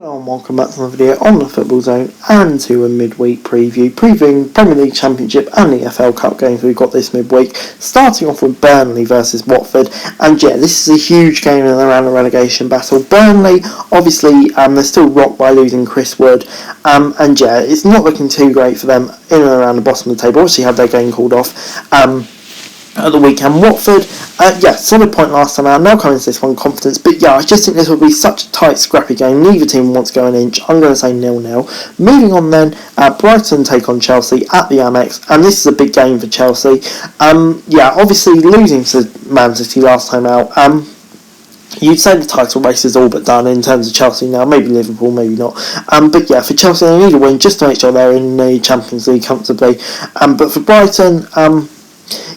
Hello and welcome back to another video on the Football Zone and to a midweek previewing Premier League Championship and the FL Cup games we've got this midweek, starting off with Burnley versus Watford. And yeah, this is a huge game in and around the relegation battle. Burnley, obviously, they're still rocked by losing Chris Wood, and yeah, it's not looking too great for them in and around the bottom of the table. Obviously had their game called off at the weekend. Watford, solid point last time out, now coming to this one confidence, but yeah, I just think this will be such a tight, scrappy game. Neither team wants to go an inch. I'm going to say 0-0. Moving on then, Brighton take on Chelsea at the Amex, and this is a big game for Chelsea. Obviously losing to Man City last time out, you'd say the title race is all but done in terms of Chelsea now. Maybe Liverpool, maybe not. But yeah, for Chelsea, they need a win just to make sure they're in the Champions League comfortably. But for Brighton,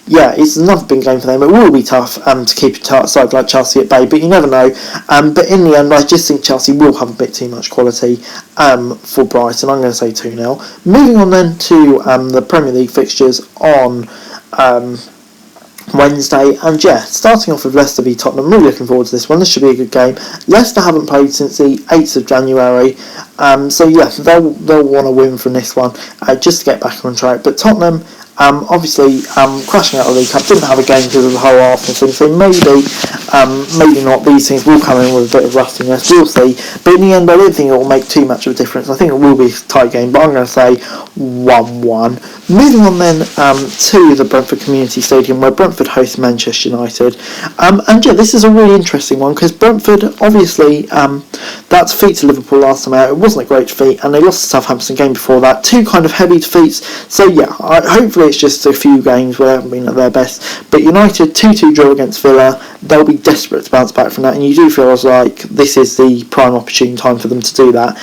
it's another big game for them. It will be tough to keep a side like Chelsea at bay, but you never know. But in the end, I just think Chelsea will have a bit too much quality for Brighton. I'm going to say 2-0. Moving on then to the Premier League fixtures on Wednesday, and starting off with Leicester v Tottenham. Really looking forward to this one. This should be a good game. Leicester haven't played since the 8th of January, they'll want to win from this one just to get back on track. But Tottenham, obviously crashing out of the League Cup, didn't have a game because of the whole Arsenal thing, so maybe not. These things will come in with a bit of rustiness, we'll see. But in the end, I don't think it will make too much of a difference. I think it will be a tight game, but I'm going to say 1-1. Moving on then to the Brentford Community Stadium, where Brentford host Manchester United. This is a really interesting one, because Brentford, obviously, that defeat to Liverpool last time out, it wasn't a great defeat, and they lost the Southampton game before that. Two kind of heavy defeats, so hopefully it's just a few games where they haven't been at their best. But United 2-2 draw against Villa, they'll be desperate to bounce back from that, and you do feel as like this is the prime opportune time for them to do that.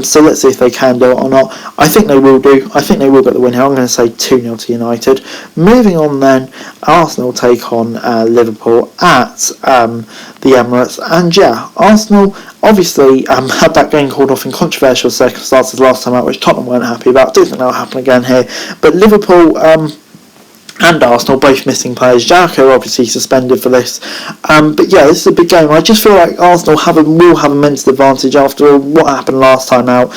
So let's see if they can do it or not. I think they will do. I think they will get the win here. I'm going to say 2-0 to United. Moving on then, Arsenal take on Liverpool at the Emirates, and Arsenal obviously had that game called off in controversial circumstances last time out, which Tottenham weren't happy about. I don't think that'll happen again here. But Liverpool and Arsenal both missing players. Jacko obviously suspended for this. This is a big game. I just feel like Arsenal will have a mental advantage after what happened last time out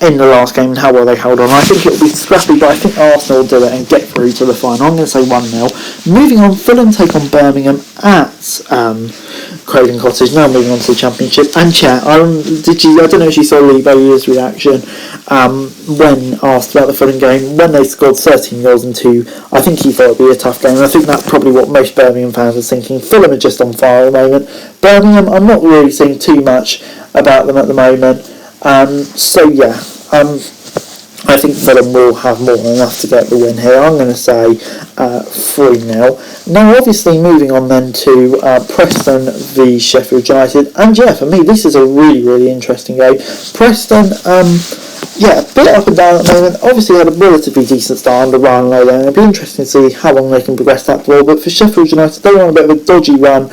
in the last game and how well they held on. I think it'll be scrappy, but I think Arsenal will do it and get through to the final. I'm going to say 1-0. Moving on, Fulham take on Birmingham at Craven Cottage. Now moving on to the Championship. And I don't know if you saw Lee Bailey's reaction when asked about the Fulham game when they scored 13 goals in 2. I think he thought it'd be a tough game, and I think that's probably what most Birmingham fans are thinking. Fulham are just on fire at the moment. Birmingham, I'm not really seeing too much about them at the moment. I think Fulham will have more than enough to get the win here. I'm going to say 3-0. Now, obviously, moving on then to Preston v Sheffield United. And for me, this is a really, really interesting game. Preston, a bit up and down at the moment. Obviously, had a relatively decent start under Ryan Lowe, and it'll be interesting to see how long they can progress that ball. But for Sheffield United, they're on a bit of a dodgy run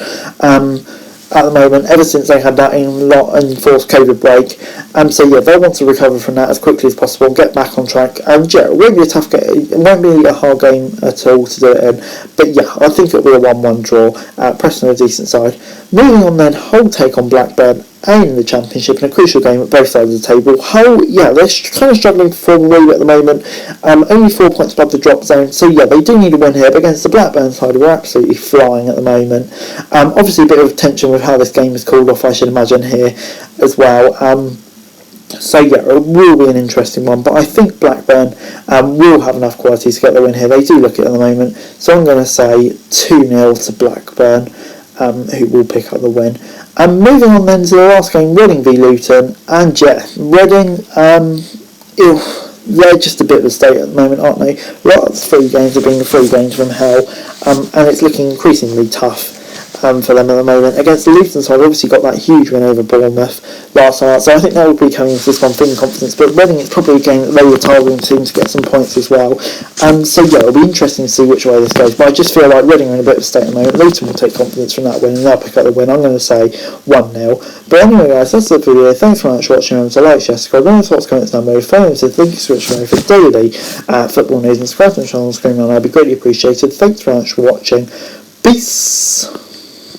at the moment, ever since they had that enforced COVID break. They'll want to recover from that as quickly as possible and get back on track. It won't be a tough game, it won't be a hard game at all to do it in, but I think it'll be a 1-1 draw. Preston are a decent side. Moving on then, Hull take on Blackburn in the Championship in a crucial game at both sides of the table. Hull, they're kind of struggling to form a wee bit at the moment, only 4 points above the drop zone, so they do need a win here, but against the Blackburn side, we're absolutely flying at the moment. Obviously a bit of tension with how this game is called off, I should imagine, here as well. It will be an interesting one, but I think Blackburn will have enough quality to get the win here. They do look it at the moment, so I'm going to say 2-0 to Blackburn, who will pick up the win. Moving on then to the last game, Reading v Luton, and Reading, they're just a bit of a state at the moment, aren't they? Lots of free games have been 3 games from hell, and it's looking increasingly tough for them at the moment. Against the Luton side, obviously got that huge win over Bournemouth last night, so I think they will be coming into this one feeling confidence, but Reading, it's probably a game that they were targeting to get some points as well. It'll be interesting to see which way this goes, but I just feel like Reading are in a bit of a state at the moment. Luton will take confidence from that win and they'll pick up the win. I'm going to say 1-0. But anyway guys, that's it for the video. Thanks very much for watching. Remember to like, share, subscribe, and thoughts, comments down below. Follow me to the link description for daily football news, and subscribe to the channel on the screen, and I'd be greatly appreciated. Thanks very much for watching. Peace.